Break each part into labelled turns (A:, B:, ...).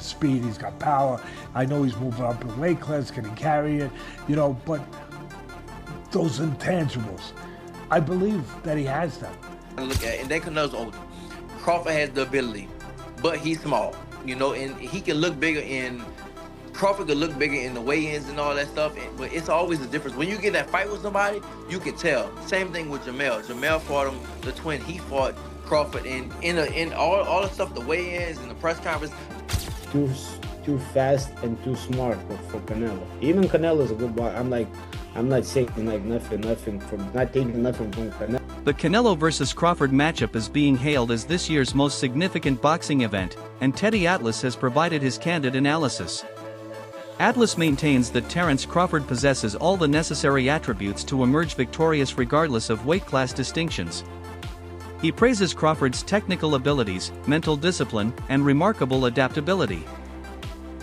A: got speed, he's got power. I know he's moving up in weight class, can he carry it? You know, but those intangibles, I believe that he has them.
B: Look at, and then Canelo's older. Crawford has the ability, but he's small, you know, and he can look bigger in. Crawford could look bigger in the weigh-ins and all that stuff, but it's always a difference. When you get that fight with somebody, you can tell. Same thing with Jamel. Jamel fought him, the twin. He fought Crawford in all the stuff, the weigh-ins and the press conference.
C: Too fast and too smart for Canelo. Even Canelo is a good boxer. I'm not saying like nothing from not taking nothing from Canelo.
D: The Canelo vs. Crawford matchup is being hailed as this year's most significant boxing event, and Teddy Atlas has provided his candid analysis. Atlas maintains that Terence Crawford possesses all the necessary attributes to emerge victorious regardless of weight class distinctions. He praises Crawford's technical abilities, mental discipline, and remarkable adaptability.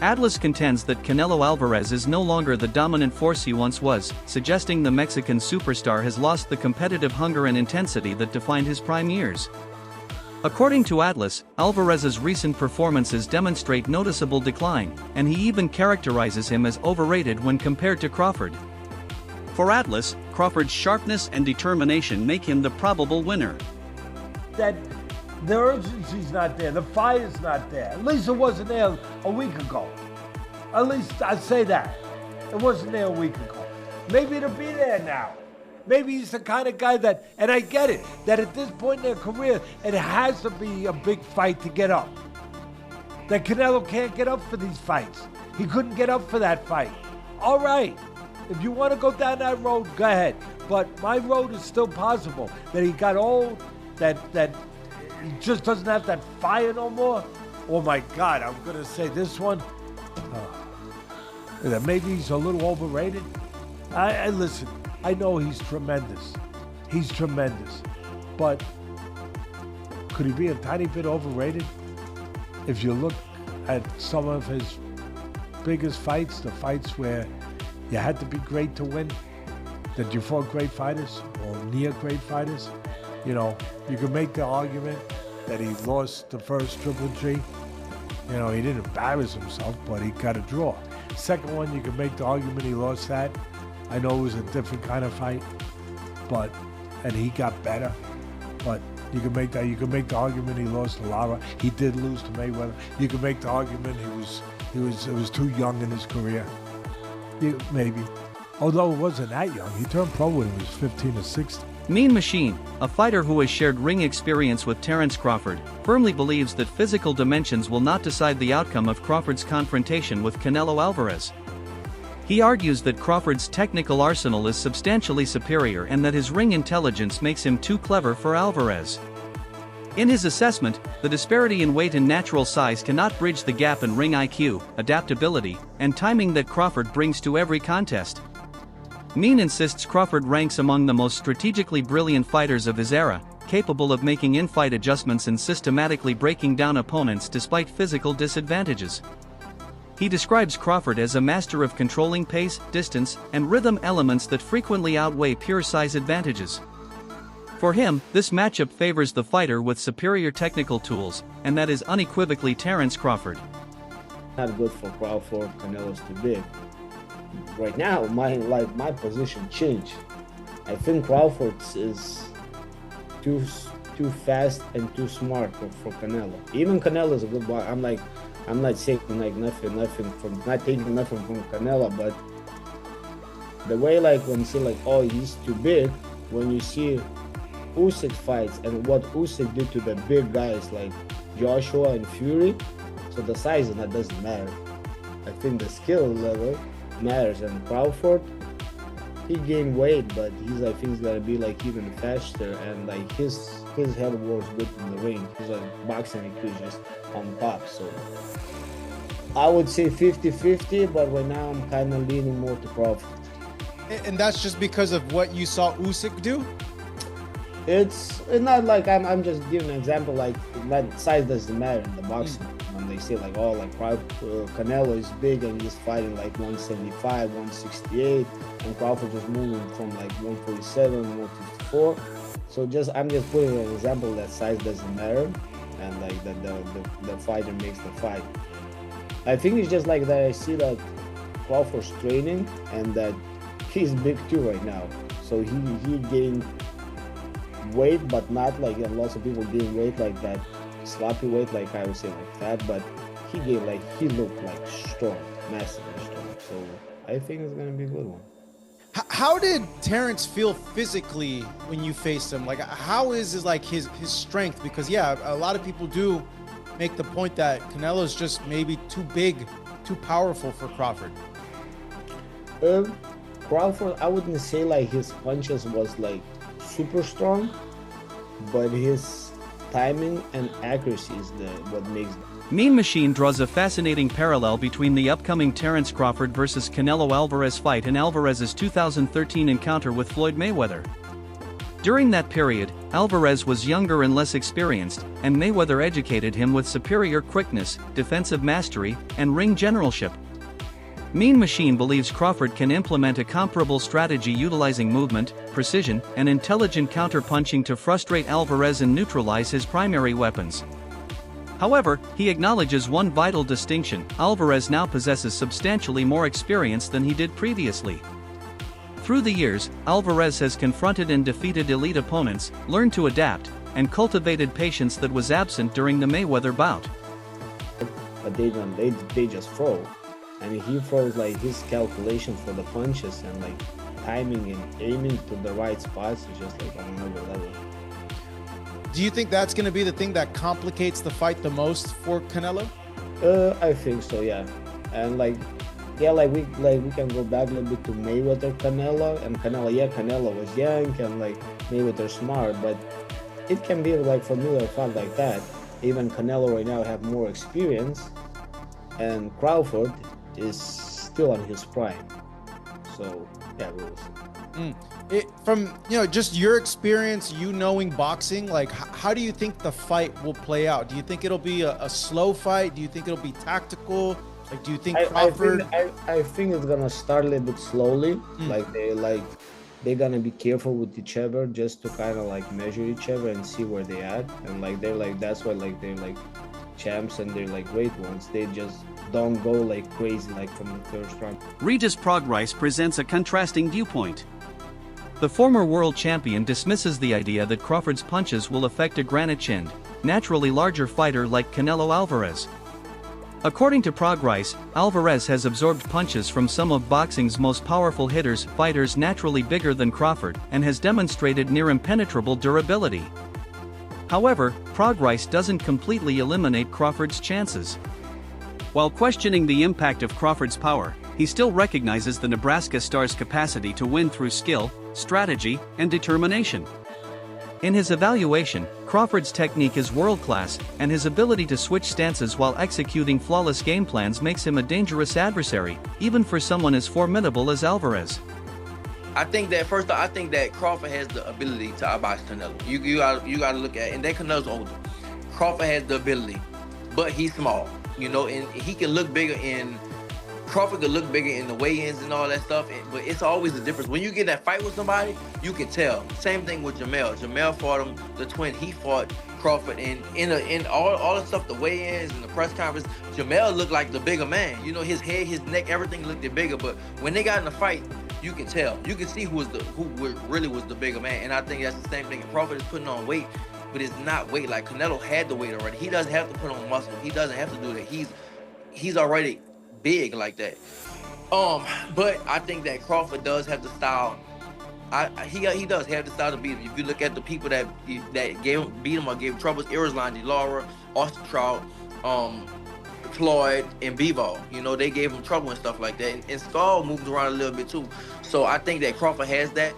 D: Atlas contends that Canelo Álvarez is no longer the dominant force he once was, suggesting the Mexican superstar has lost the competitive hunger and intensity that defined his prime years. According to Atlas, Álvarez's recent performances demonstrate noticeable decline, and he even characterizes him as overrated when compared to Crawford. For Atlas, Crawford's sharpness and determination make him the probable winner.
A: That the urgency's not there, the fire's not there. At least it wasn't there a week ago. At least I'd say that. It wasn't there a week ago. Maybe it'll be there now. Maybe he's the kind of guy that, and I get it, that at this point in their career, it has to be a big fight to get up. That Canelo can't get up for these fights. He couldn't get up for that fight. All right, if you want to go down that road, go ahead. But my road is still possible. That he got old, that he just doesn't have that fire no more. Oh my God, I'm gonna say this one. That maybe he's a little overrated. I listen. I know he's tremendous. He's tremendous. But could he be a tiny bit overrated? If you look at some of his biggest fights, the fights where you had to be great to win, that you fought great fighters or near great fighters, you know, you could make the argument that he lost the first Triple G. You know, he didn't embarrass himself, but he got a draw. Second one, you could make the argument he lost that. I know it was a different kind of fight, and he got better. But you can make that. You can make the argument he lost to Lara. He did lose to Mayweather. You can make the argument he was too young in his career. Maybe, although it wasn't that young. He turned pro when he was 15 or 16.
D: Mean Machine, a fighter who has shared ring experience with Terence Crawford, firmly believes that physical dimensions will not decide the outcome of Crawford's confrontation with Canelo Álvarez. He argues that Crawford's technical arsenal is substantially superior and that his ring intelligence makes him too clever for Álvarez. In his assessment, the disparity in weight and natural size cannot bridge the gap in ring IQ, adaptability, and timing that Crawford brings to every contest. Mean insists Crawford ranks among the most strategically brilliant fighters of his era, capable of making in-fight adjustments and systematically breaking down opponents despite physical disadvantages. He describes Crawford as a master of controlling pace, distance, and rhythm elements that frequently outweigh pure size advantages. For him, this matchup favors the fighter with superior technical tools, and that is unequivocally Terence Crawford.
C: Not good for Crawford. Canelo's too big. Right now, my position changed. I think Crawford is too fast and too smart for Canelo. Even Canelo is a good boxer. I'm not saying like nothing from not taking nothing from Canelo, but the way when you see oh he's too big, when you see Usyk fights and what Usyk did to the big guys like Joshua and Fury, so the size and that doesn't matter. I think the skill level matters, and Crawford, he gained weight, but I think he's gonna be even faster, and his head works good in the ring. He's boxing IQ is just on top. So I would say 50-50, but right now I'm kind of leaning more to Crawford.
E: And that's just because of what you saw Usyk do?
C: It's not like I'm just giving an example, that size doesn't matter in the boxing. When they say Canelo is big and he's fighting 175, 168, and Crawford just moving from 147, 154. So I'm just putting an example that size doesn't matter, and that the fighter makes the fight. I think it's just like that. I see that Crawford's training and that he's big too right now. So he gained weight, but not like, and lots of people gain weight like that, sloppy weight, like I would say like fat, but he gained like, he looked like strong, massively strong. So I think it's gonna be a good one.
E: How did Terence feel physically when you faced him? Like, how is his strength? Because yeah, a lot of people do make the point that Canelo's just maybe too big, too powerful for Crawford.
C: Crawford, I wouldn't say like his punches was like super strong, but his timing and accuracy is what makes them.
D: Mean Machine draws a fascinating parallel between the upcoming Terence Crawford vs. Canelo Álvarez fight and Álvarez's 2013 encounter with Floyd Mayweather. During that period, Álvarez was younger and less experienced, and Mayweather educated him with superior quickness, defensive mastery, and ring generalship. Mean Machine believes Crawford can implement a comparable strategy utilizing movement, precision, and intelligent counter-punching to frustrate Álvarez and neutralize his primary weapons. However, he acknowledges one vital distinction: Álvarez now possesses substantially more experience than he did previously. Through the years, Álvarez has confronted and defeated elite opponents, learned to adapt, and cultivated patience that was absent during the Mayweather bout.
C: But they just throw. And he throws like his calculation for the punches and like timing and aiming to the right spots is just like on another level.
E: Do you think that's going to be the thing that complicates the fight the most for Canelo?
C: I think so, yeah. And like, yeah, like we can go back a little bit to Mayweather Canelo, and Canelo, yeah, Canelo was young and like Mayweather smart, but it can be like familiar fight like that. Even Canelo right now have more experience, and Crawford is still on his prime. So yeah, we'll see.
E: From just your experience, you knowing boxing, like how do you think the fight will play out? Do you think it'll be a slow fight? Do you think it'll be tactical? Like, do you think Crawford?
C: I think it's gonna start a little bit slowly. They're gonna be careful with each other just to kind of like measure each other and see where they at. And like they're like, that's why like they're like champs and they're like great ones. They just don't go like crazy like from the first round.
D: Regis Progrise presents a contrasting viewpoint. The former world champion dismisses the idea that Crawford's punches will affect a granite-chinned, naturally larger fighter like Canelo Álvarez. According to Progrise, Álvarez has absorbed punches from some of boxing's most powerful fighters naturally bigger than Crawford, and has demonstrated near impenetrable durability. However, Progrise doesn't completely eliminate Crawford's chances. While questioning the impact of Crawford's power, he still recognizes the Nebraska star's capacity to win through skill, strategy, and determination. In his evaluation, Crawford's technique is world-class, and his ability to switch stances while executing flawless game plans makes him a dangerous adversary, even for someone as formidable as Álvarez.
B: I think that Crawford has the ability to outbox Canelo. You gotta look at it, and that Canelo's older. Crawford has the ability, but he's small, and he can look bigger Crawford could look bigger in the weigh-ins and all that stuff, but it's always the difference. When you get in that fight with somebody, you can tell. Same thing with Jamel. Jamel fought him, the twin. He fought Crawford, and in all the stuff, the weigh-ins and the press conference, Jamel looked like the bigger man. His head, his neck, everything looked bigger. But when they got in the fight, you can tell. You can see who really was the bigger man. And I think that's the same thing. Crawford is putting on weight, but it's not weight. Like Canelo had the weight already. He doesn't have to put on muscle. He doesn't have to do that. He's already big like that. But I think that Crawford does have the style. He does have the style to beat him. If you look at the people that beat him or gave troubles, Irizlan, Lara, Austin Trout, Floyd, and Bivol. They gave him trouble and stuff like that. And Skull moved around a little bit too. So I think that Crawford has that.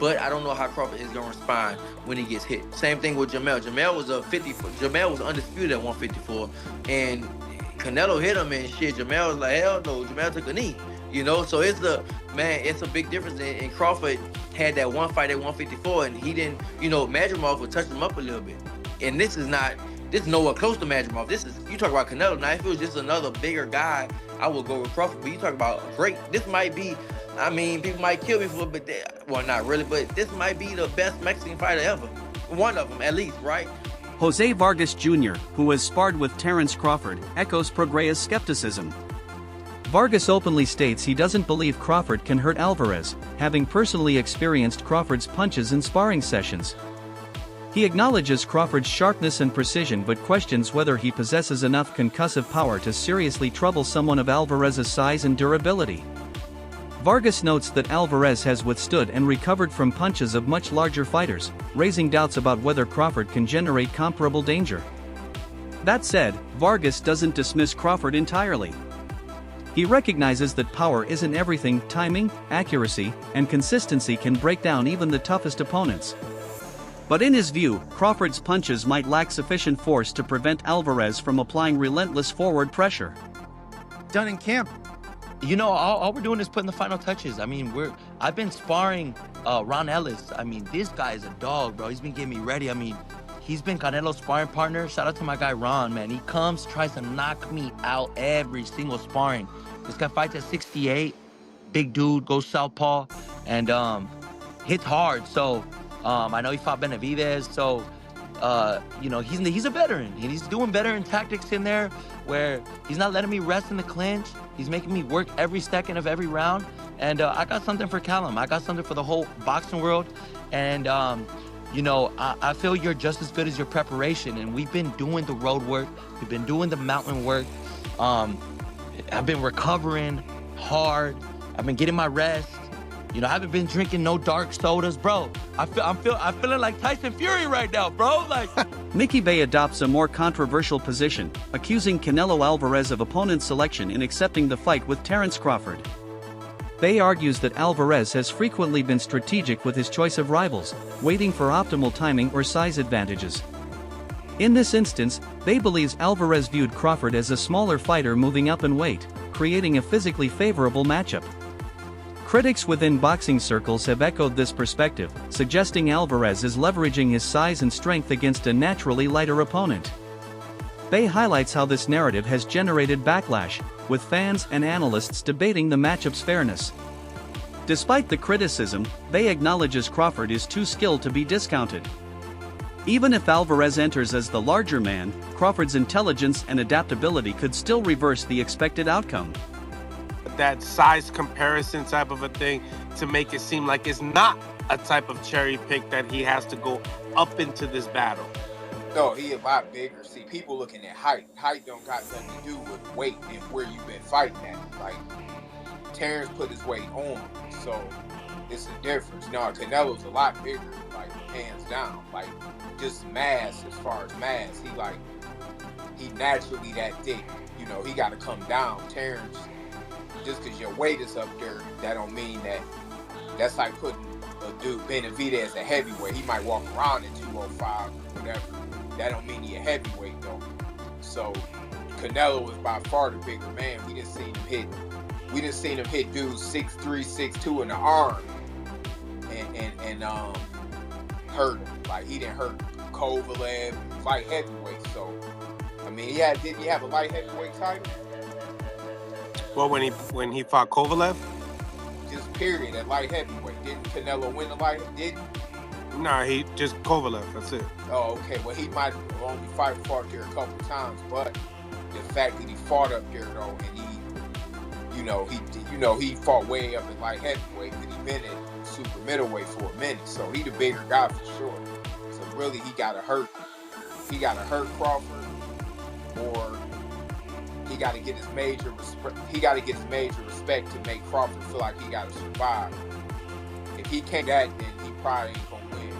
B: But I don't know how Crawford is going to respond when he gets hit. Same thing with Jamel. Jamel was undisputed at 154, and Canelo hit him and shit. Jamel was like, hell no. Jamel took a knee. So it's a big difference. And Crawford had that one fight at 154, and he didn't. Madrimov would touch him up a little bit. And this is nowhere close to Madrimov. You talk about Canelo. Now, if it was just another bigger guy, I would go with Crawford. But you talk about great. This might be. People might kill me for it, but not really. But this might be the best Mexican fighter ever. One of them, at least, right?
D: Jose Vargas Jr., who has sparred with Terence Crawford, echoes Progrea's skepticism. Vargas openly states he doesn't believe Crawford can hurt Álvarez, having personally experienced Crawford's punches in sparring sessions. He acknowledges Crawford's sharpness and precision but questions whether he possesses enough concussive power to seriously trouble someone of Álvarez's size and durability. Vargas notes that Álvarez has withstood and recovered from punches of much larger fighters, raising doubts about whether Crawford can generate comparable danger. That said, Vargas doesn't dismiss Crawford entirely. He recognizes that power isn't everything. Timing, accuracy, and consistency can break down even the toughest opponents. But in his view, Crawford's punches might lack sufficient force to prevent Álvarez from applying relentless forward pressure.
E: Done in camp.
B: You know, all we're doing is putting the final touches. I mean, I've been sparring Ron Ellis. I mean, this guy is a dog, bro. He's been getting me ready. I mean, he's been Canelo's sparring partner. Shout out to my guy Ron, man. He comes, tries to knock me out every single sparring. This guy fights at 68, big dude, goes Southpaw, and hits hard. So I know he fought Benavidez. So you know, he's a veteran, and he's doing better in tactics in there, where he's not letting me rest in the clinch. He's making me work every second of every round. And I got something for Callum. I got something for the whole boxing world. And you know, I feel you're just as good as your preparation. And we've been doing the road work. We've been doing the mountain work. I've been recovering hard. I've been getting my rest. You know, I haven't been drinking no dark sodas, bro. I'm feeling like Tyson Fury right now, bro. Like,
D: Mickey Bay adopts a more controversial position, accusing Canelo Álvarez of opponent selection in accepting the fight with Terence Crawford. Bay argues that Álvarez has frequently been strategic with his choice of rivals, waiting for optimal timing or size advantages. In this instance, Bay believes Álvarez viewed Crawford as a smaller fighter moving up in weight, creating a physically favorable matchup. Critics within boxing circles have echoed this perspective, suggesting Álvarez is leveraging his size and strength against a naturally lighter opponent. Bay highlights how this narrative has generated backlash, with fans and analysts debating the matchup's fairness. Despite the criticism, Bay acknowledges Crawford is too skilled to be discounted. Even if Álvarez enters as the larger man, Crawford's intelligence and adaptability could still reverse the expected outcome.
F: That size comparison type of a thing to make it seem like it's not a type of cherry pick that he has to go up into this battle.
G: No, he a lot bigger. See, people looking at height. Height don't got nothing to do with weight and where you've been fighting at. Like, Terence put his weight on, so it's a difference. No, Canelo's a lot bigger, like, hands down. Like, just mass, as far as mass. He naturally that thick. You know, he got to come down. Terence, just because your weight is up there, that don't mean that's like putting a dude, Benavidez, a heavyweight. He might walk around at 205 or whatever. That don't mean he a heavyweight, though. So, Canelo is by far the bigger man. We didn't see him hit dudes 6'3", 6'2" in the arm and hurt him. Like, he didn't hurt Kovalev, light heavyweight. So, I mean, didn't he have a light heavyweight title?
F: Well, when he fought Kovalev?
G: Just period, at light heavyweight. Didn't Canelo win the light? Didn't?
F: Nah, he just Kovalev, that's it.
G: Oh, okay. Well, he might have only fought there a couple times, but the fact that he fought up there, though, and he fought way up in light heavyweight, and he been at super middleweight for a minute, so he the bigger guy for sure. So really, he gotta hurt Crawford, or he got to get his major respect to make Crawford feel like he got to survive. If he can't that, then he probably ain't gonna win.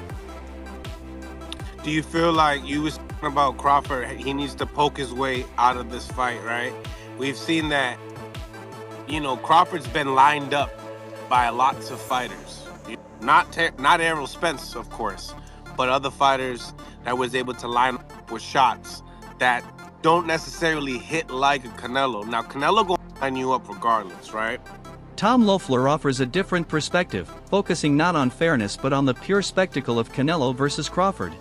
F: Do you feel like you was talking about Crawford, he needs to poke his way out of this fight, right? We've seen that, you know, Crawford's been lined up by lots of fighters. Not Errol Spence, of course, but other fighters that was able to line up with shots that don't necessarily hit like a Canelo. Now, Canelo gonna line you up regardless, right?
D: Tom Loeffler offers a different perspective, focusing not on fairness but on the pure spectacle of Canelo versus Crawford.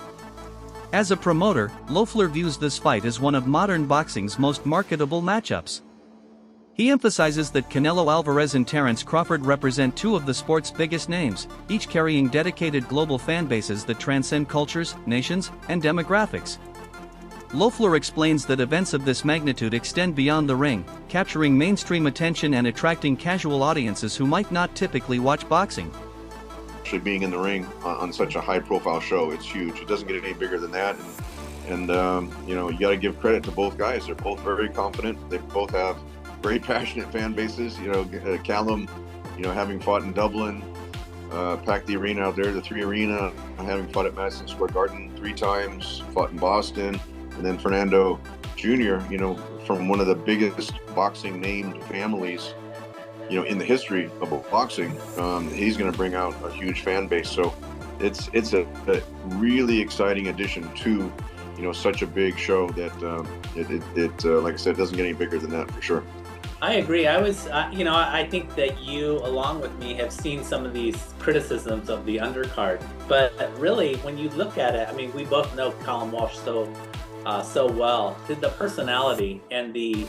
D: As a promoter, Loeffler views this fight as one of modern boxing's most marketable matchups. He emphasizes that Canelo Álvarez and Terence Crawford represent two of the sport's biggest names, each carrying dedicated global fan bases that transcend cultures, nations, and demographics. Loeffler explains that events of this magnitude extend beyond the ring, capturing mainstream attention and attracting casual audiences who might not typically watch boxing.
H: Actually being in the ring on such a high-profile show, it's huge. It doesn't get any bigger than that. And you know, you got to give credit to both guys. They're both very confident. They both have very passionate fan bases. You know, Callum, you know, having fought in Dublin, packed the arena out there, the 3 Arena, having fought at Madison Square Garden 3 times, fought in Boston, and then Fernando Jr., you know, from one of the biggest boxing named families, you know, in the history of boxing. He's going to bring out a huge fan base. So it's a really exciting addition to, you know, such a big show that like I said, doesn't get any bigger than that for sure.
I: I agree. You know, I think that you, along with me, have seen some of these criticisms of the undercard. But really, when you look at it, I mean, we both know Callum Walsh so well. The personality and the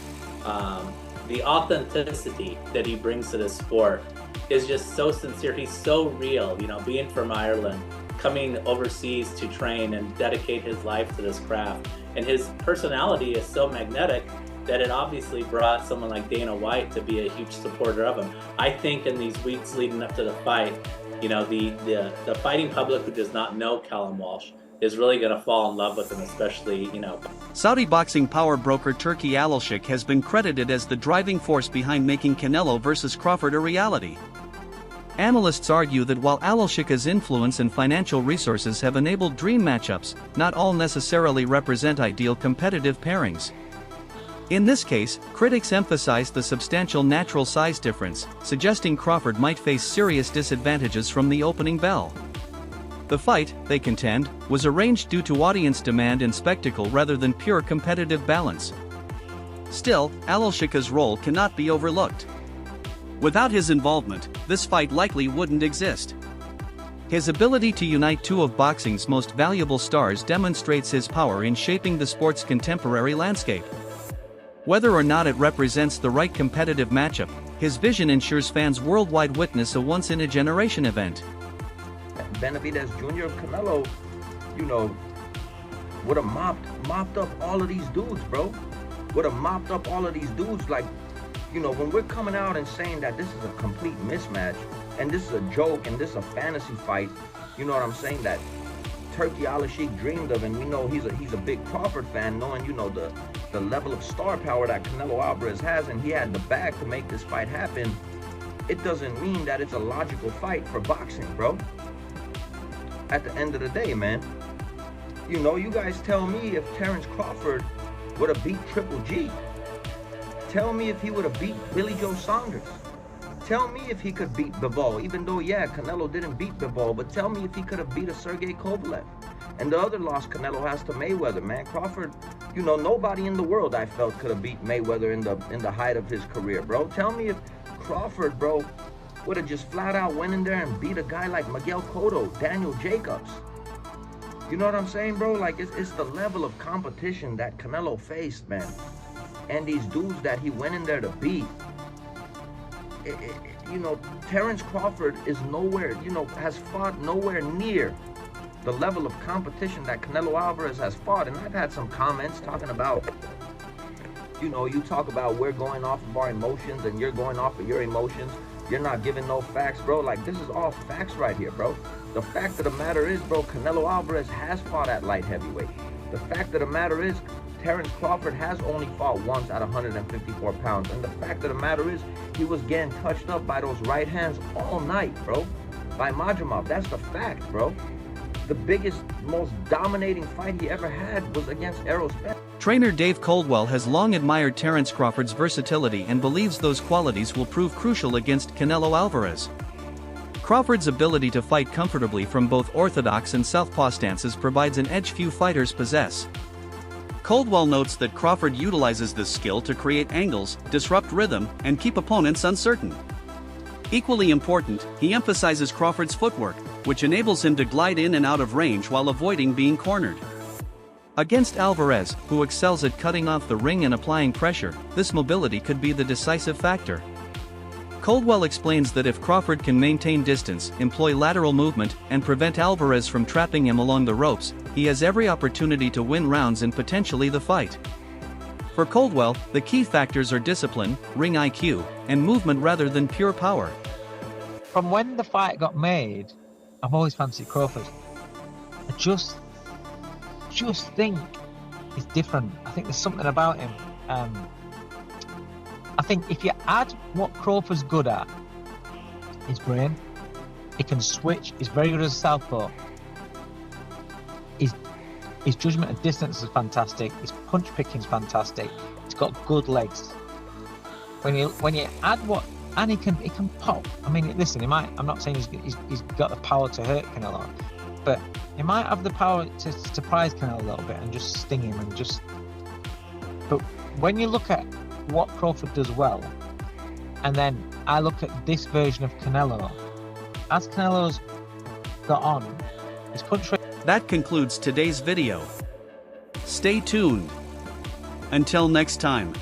I: authenticity that he brings to the sport is just so sincere. He's so real. You know, being from Ireland, coming overseas to train and dedicate his life to this craft, and his personality is so magnetic that it obviously brought someone like Dana White to be a huge supporter of him. I think in these weeks leading up to the fight, you know, the fighting public who does not know Callum Walsh is really going to fall in love with him, especially, you know.
D: Saudi boxing power broker Turki Alilshik has been credited as the driving force behind making Canelo versus Crawford a reality. Analysts argue that while Alilshik's influence and financial resources have enabled dream matchups, not all necessarily represent ideal competitive pairings. In this case, critics emphasize the substantial natural size difference, suggesting Crawford might face serious disadvantages from the opening bell. The fight, they contend, was arranged due to audience demand and spectacle rather than pure competitive balance. Still, Alilshik's role cannot be overlooked. Without his involvement, this fight likely wouldn't exist. His ability to unite two of boxing's most valuable stars demonstrates his power in shaping the sport's contemporary landscape. Whether or not it represents the right competitive matchup, his vision ensures fans worldwide witness a once-in-a-generation event.
J: Benavidez Jr. Canelo, you know, would have mopped up all of these dudes, bro. Would have mopped up all of these dudes. Like, you know, when we're coming out and saying that this is a complete mismatch, and this is a joke, and this is a fantasy fight, you know what I'm saying, that Turki Alilshik dreamed of, and we know he's a big Crawford fan, knowing, you know, the level of star power that Canelo Álvarez has, and he had the bag to make this fight happen. It doesn't mean that it's a logical fight for boxing, bro. At the end of the day, man, you know, you guys tell me if Terence Crawford would have beat Triple G. Tell me if he would have beat Billy Joe Saunders. Tell me if he could beat Bivol, even though, yeah, Canelo didn't beat Bivol, but tell me if he could have beat a Sergey Kovalev. And the other loss Canelo has to Mayweather, man. Crawford, you know, nobody in the world I felt could have beat Mayweather in the height of his career, bro. Tell me if Crawford, bro, would have just flat out went in there and beat a guy like Miguel Cotto, Daniel Jacobs. You know what I'm saying, bro? Like, it's the level of competition that Canelo faced, man. And these dudes that he went in there to beat. You know, Terence Crawford is nowhere, you know, has fought nowhere near the level of competition that Canelo Álvarez has fought. And I've had some comments talking about, you know, you talk about we're going off of our emotions and you're going off of your emotions. You're not giving no facts, bro. Like, this is all facts right here, bro. The fact of the matter is, bro, Canelo Álvarez has fought at light heavyweight. The fact of the matter is, Terence Crawford has only fought once at 154 pounds. And the fact of the matter is, he was getting touched up by those right hands all night, bro. By Majumov. That's the fact, bro. The biggest, most dominating fight he ever had was against Errol Spence.
D: Trainer Dave Coldwell has long admired Terence Crawford's versatility and believes those qualities will prove crucial against Canelo Álvarez. Crawford's ability to fight comfortably from both orthodox and southpaw stances provides an edge few fighters possess. Coldwell notes that Crawford utilizes this skill to create angles, disrupt rhythm, and keep opponents uncertain. Equally important, he emphasizes Crawford's footwork, which enables him to glide in and out of range while avoiding being cornered. Against Álvarez, who excels at cutting off the ring and applying pressure, this mobility could be the decisive factor. Coldwell explains that if Crawford can maintain distance, employ lateral movement, and prevent Álvarez from trapping him along the ropes, he has every opportunity to win rounds and potentially the fight. For Coldwell, the key factors are discipline, ring IQ, and movement rather than pure power.
K: From when the fight got made, I've always fancied Crawford. I just think he's different. I think there's something about him. I think if you add what Crawford's good at, his brain, he can switch, he's very good as a southpaw. His judgment of distance is fantastic, his punch picking is fantastic, he's got good legs. When you add what, and he can pop. I mean, listen, I'm not saying he's got the power to hurt Canelo, but he might have the power to surprise Canelo a little bit and just sting him and just. But when you look at what Crawford does well, and then I look at this version of Canelo, as Canelo's got on, his punch rate.
D: That concludes today's video. Stay tuned. Until next time.